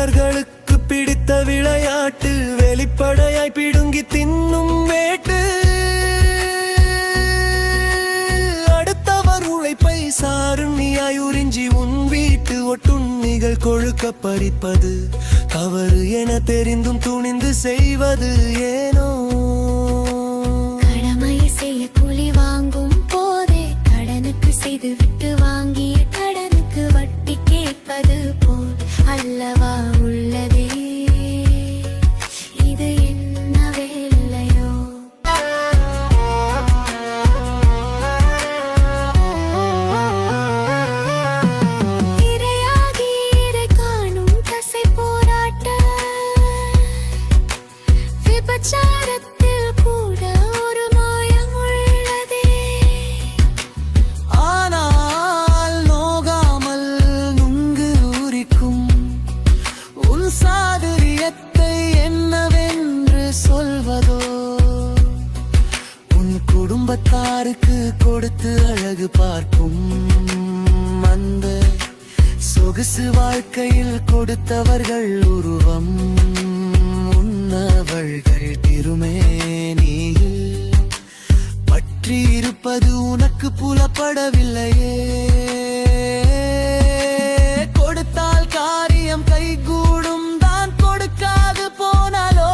மன்னர்களுக்கு பிடித்த விளையாட்டு, வெளிப்படையாய் பிடுங்கி தின்னும் வேட்டு. அடுத்தவர் உழைப்பை சாருண்ணியாய் உறிஞ்சி உன் வீட்டு ஒட்டுண்ணிகள் கொழுக்க பறிப்பது தவறு என தெரிந்தும் துணிந்து செய்வது ஏனோ? கடமையை செய்ய கூலி வாங்கும் போதே கடனுக்கு செய்து விட்டு வாங்கிய கடனுக்கு வட்டி கேட்பது போல் அல்லவா உள்ளதே? இது என்னவே இல்லையோ? இரையாகி இரை காணும் தசை போராட்ட விபச்சாரத்தில் கூட ஒரு மாயம் உள்ளதே. ஆனால் நோகாமல் நுங்கு உரிக்கும் உன் சாதுரியத்தை என்னவென்று சொல்வதோ? உன் குடும்பத்தாருக்கு கொடுத்து அழகு பார்க்கும் அந்த சொகுசு வாழ்க்கையில் கொடுத்தவர்கள் உருவம் உன்னவர்கள் திருமேனியில் பற்றி இருப்பது உனக்கு புலப்படவில்லையே? கொடுத்தால் காரியம் கைகூடும், தான் கொடுக்காது போனாலோ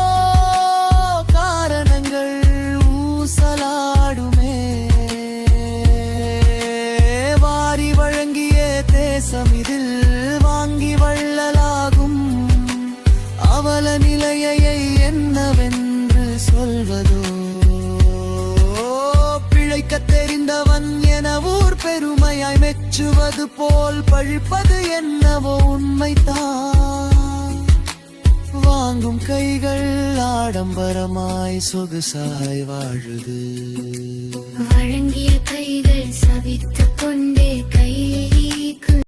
காரணங்கள் ஊசலாடுமே. வாரி வழங்கிய தேசம் இதில் வாங்கி வள்ளலாகும். அவல நிலையை என்னவென்று சொல்வதோ? பிழைக்க தெரிந்தவன் என ஊர் பெருமையாய் மெச்சுவது போல் பழிப்பது என்னவோ உண்மைதான். வாங்கும் கைகள் ஆடம்பரமாய் சொகுசாய் வாழுது, வழங்கிய கைகள் சவித்துக் கொண்டே கையை